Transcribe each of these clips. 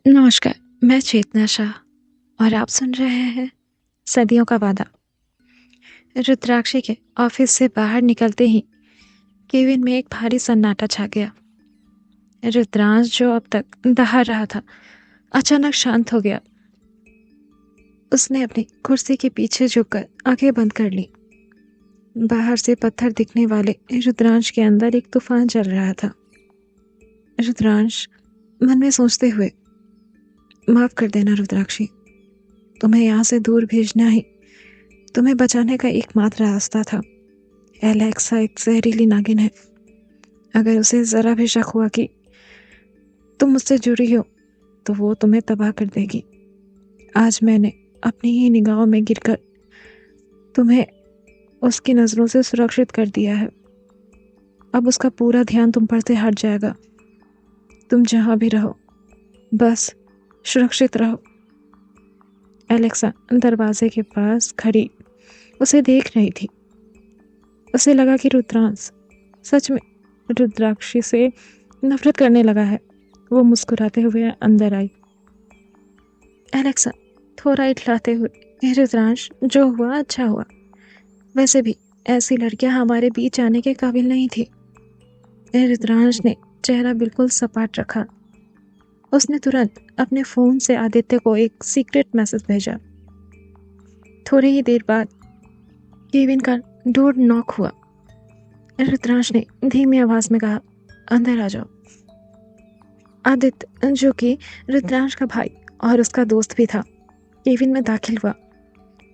नमस्कार, मैं चेतना शाह और आप सुन रहे हैं सदियों का वादा। रुद्राक्षी के ऑफिस से बाहर निकलते ही केबिन में एक भारी सन्नाटा छा गया। रुद्रांश जो अब तक दहा रहा था, अचानक शांत हो गया। उसने अपनी कुर्सी के पीछे झुककर आंखें बंद कर ली। बाहर से पत्थर दिखने वाले रुद्रांश के अंदर एक तूफान चल रहा था। रुद्रांश मन में सोचते हुए, माफ कर देना रुद्राक्षी, तुम्हें यहाँ से दूर भेजना ही तुम्हें बचाने का एकमात्र रास्ता था। एलेक्सा एक जहरीली नागिन है। अगर उसे जरा भी शक हुआ कि तुम मुझसे जुड़ी हो तो वो तुम्हें तबाह कर देगी। आज मैंने अपनी ही निगाहों में गिरकर तुम्हें उसकी नजरों से सुरक्षित कर दिया है। अब उसका पूरा ध्यान तुम पर से हट जाएगा। तुम जहां भी रहो, बस सुरक्षित रहो। एलेक्सा दरवाजे के पास खड़ी उसे देख रही थी। उसे लगा कि रुद्रांश सच में रुद्राक्षी से नफरत करने लगा है। वो मुस्कुराते हुए अंदर आई। एलेक्सा थोड़ा इठलाते हुए, रुद्रांश जो हुआ अच्छा हुआ। वैसे भी ऐसी लड़कियां हमारे बीच आने के काबिल नहीं थी। रुद्रांश ने चेहरा बिल्कुल सपाट रखा। उसने तुरंत अपने फोन से आदित्य को एक सीक्रेट मैसेज भेजा। थोड़ी ही देर बाद केविन का डोर नॉक हुआ। रुद्रांश ने धीमी आवाज में कहा, अंदर आ जाओ। आदित्य, जो कि रुद्रांश का भाई और उसका दोस्त भी था, केविन में दाखिल हुआ।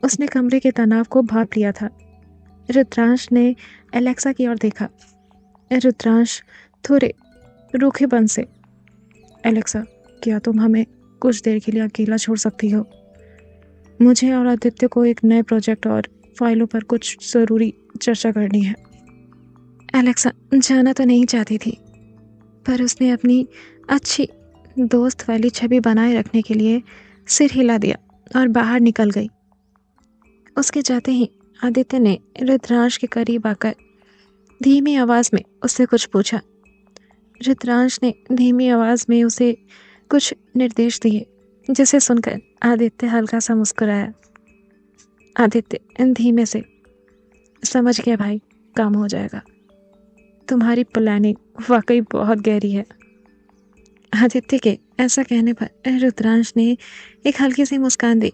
उसने कमरे के तनाव को भांप लिया था। रुद्रांश ने एलेक्सा की ओर देखा। रुद्रांश थोड़े रूखेपन से, एलेक्सा, क्या तुम हमें कुछ देर के लिए अकेला छोड़ सकती हो? मुझे और आदित्य को एक नए प्रोजेक्ट और फाइलों पर कुछ जरूरी चर्चा करनी है। एलेक्सा जाना तो नहीं चाहती थी, पर उसने अपनी अच्छी दोस्त वाली छवि बनाए रखने के लिए सिर हिला दिया और बाहर निकल गई। उसके जाते ही आदित्य ने रुद्रांश के करीब आकर धीमी आवाज में उससे कुछ पूछा। रुद्रांश ने धीमी आवाज में उसे कुछ निर्देश दिए, जिसे सुनकर आदित्य हल्का सा मुस्कुराया। आदित्य धीमे से, समझ गया भाई, काम हो जाएगा। तुम्हारी प्लानिंग वाकई बहुत गहरी है। आदित्य के ऐसा कहने पर रुद्रांश ने एक हल्की सी मुस्कान दी।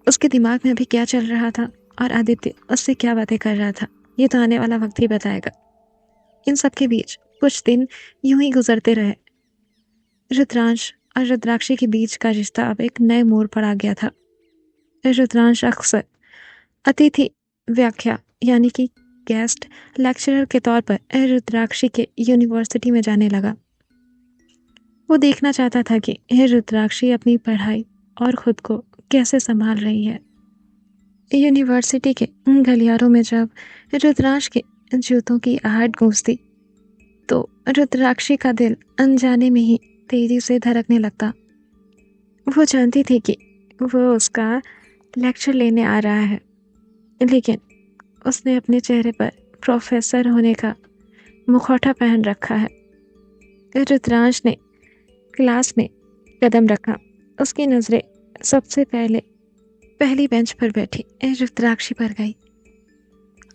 उसके दिमाग में अभी क्या चल रहा था और आदित्य उससे क्या बातें कर रहा था, ये तो आने वाला वक्त ही बताएगा। इन सब के बीच कुछ दिन यूं ही गुजरते रहे। रुद्रांश और रुद्राक्षी के बीच का रिश्ता अब एक नए मोड़ पर आ गया था। रुद्रांश अक्सर अतिथि व्याख्या यानी कि गेस्ट लेक्चरर के तौर पर रुद्राक्षी के यूनिवर्सिटी में जाने लगा। वो देखना चाहता था कि रुद्राक्षी अपनी पढ़ाई और खुद को कैसे संभाल रही है। यूनिवर्सिटी के गलियारों में जब रुद्रांश के जूतों की आहट गूंजती तो रुद्राक्षी का दिल अनजाने में ही तेजी से धड़कने लगता। वो जानती थी कि वो उसका लेक्चर लेने आ रहा है, लेकिन उसने अपने चेहरे पर प्रोफेसर होने का मुखौटा पहन रखा है। रुद्रांश ने क्लास में कदम रखा। उसकी नजरें सबसे पहले पहली बेंच पर बैठी रुद्राक्षी पर गई।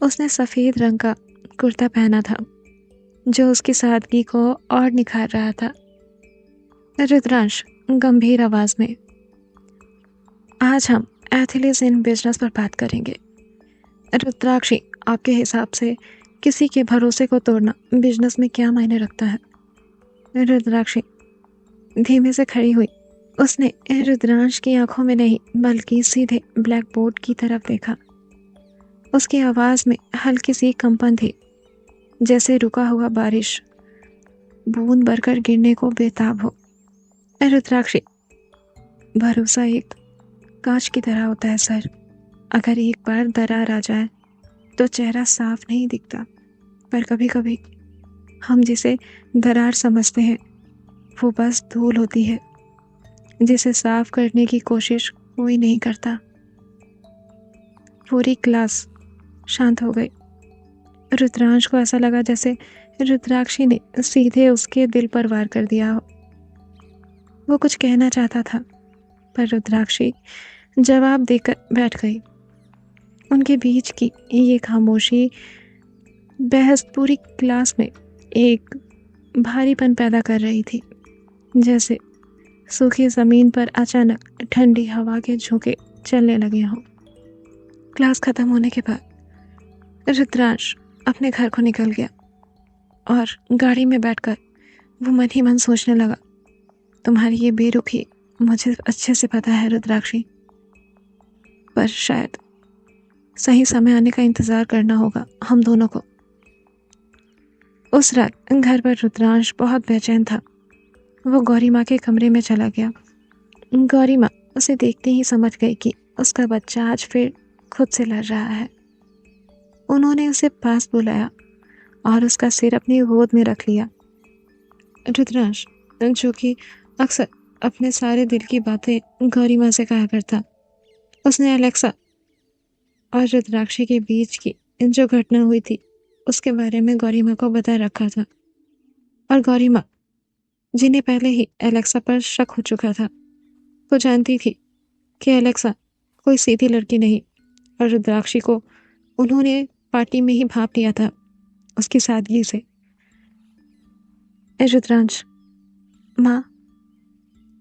उसने सफेद रंग का कुर्ता पहना था, जो उसकी सादगी को और निखार रहा था। रुद्रांश गंभीर आवाज में, आज हम एथिलीज इन बिजनेस पर बात करेंगे। रुद्राक्षी, आपके हिसाब से किसी के भरोसे को तोड़ना बिजनेस में क्या मायने रखता है? रुद्राक्षी धीमे से खड़ी हुई। उसने रुद्रांश की आंखों में नहीं बल्कि सीधे ब्लैक बोर्ड की तरफ देखा। उसकी आवाज में हल्की सी कंपन थी, जैसे रुका हुआ बारिश बूंद भरकर गिरने को बेताब हो। रुद्राक्षी, भरोसा एक कांच की तरह होता है सर। अगर एक बार दरार आ जाए तो चेहरा साफ नहीं दिखता, पर कभी कभी हम जिसे दरार समझते हैं वो बस धूल होती है, जिसे साफ करने की कोशिश कोई नहीं करता। पूरी क्लास शांत हो गई। रुद्रांश को ऐसा लगा जैसे रुद्राक्षी ने सीधे उसके दिल पर वार कर दिया हो। वो कुछ कहना चाहता था, पर रुद्राक्षी जवाब देकर बैठ गई। उनके बीच की ये खामोशी बहस पूरी क्लास में एक भारीपन पैदा कर रही थी, जैसे सूखी ज़मीन पर अचानक ठंडी हवा के झोंके चलने लगे हों। क्लास ख़त्म होने के बाद रुद्रांश अपने घर को निकल गया और गाड़ी में बैठकर वो मन ही मन सोचने लगा, तुम्हारी ये बेरुखी मुझे अच्छे से पता है रुद्राक्षी, पर शायद सही समय आने का इंतज़ार करना होगा हम दोनों को। उस रात घर पर रुद्रांश बहुत बेचैन था। वो गौरी माँ के कमरे में चला गया। गौरी माँ उसे देखते ही समझ गई कि उसका बच्चा आज फिर खुद से लड़ रहा है। उन्होंने उसे पास बुलाया और उसका सिर अपनी गोद में रख लिया। रुद्रांश, जो कि अक्सर अपने सारे दिल की बातें गौरी माँ से कहा करता, उसने एलेक्सा और रुद्राक्षी के बीच की जो घटना हुई थी उसके बारे में गौरी माँ को बता रखा था। और गौरी माँ, जिन्हें पहले ही एलेक्सा पर शक हो चुका था, वो जानती थी कि एलेक्सा कोई सीधी लड़की नहीं, और रुद्राक्षी को उन्होंने पार्टी में ही भाप लिया था उसकी सादगी से। रुद्रांश, माँ,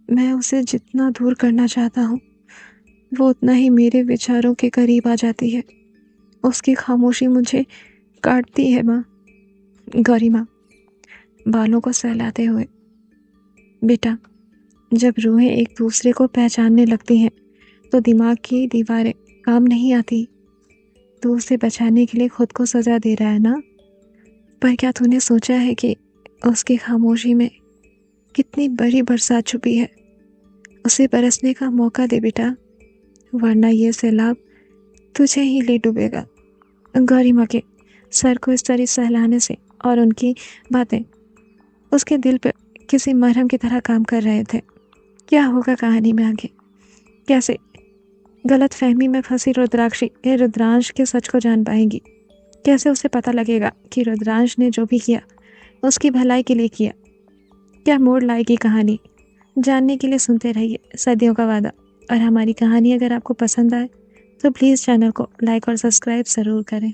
मैं उसे जितना दूर करना चाहता हूँ वो उतना ही मेरे विचारों के करीब आ जाती है। उसकी खामोशी मुझे काटती है माँ। गौरी माँ बालों को सहलाते हुए, बेटा, जब रूहें एक दूसरे को पहचानने लगती हैं तो दिमाग की दीवारें काम नहीं आती। तू उसे बचाने के लिए खुद को सजा दे रहा है ना, पर क्या तूने सोचा है कि उसकी खामोशी में कितनी बड़ी बरसात छुपी है? उसे बरसने का मौका दे बेटा, वरना ये सैलाब तुझे ही ले डूबेगा। गौरी माँ के सर को इस तरह सहलाने से और उनकी बातें उसके दिल पर किसी मरहम की तरह काम कर रहे थे। क्या होगा कहानी में आगे? कैसे गलत फहमी में फंसी रुद्राक्षी रुद्रांश के सच को जान पाएगी? कैसे उसे पता लगेगा कि रुद्रांश ने जो भी किया उसकी भलाई के लिए किया? क्या मोड़ लाएगी कहानी? जानने के लिए सुनते रहिए सदियों का वादा। और हमारी कहानी अगर आपको पसंद आए तो प्लीज़ चैनल को लाइक और सब्सक्राइब ज़रूर करें।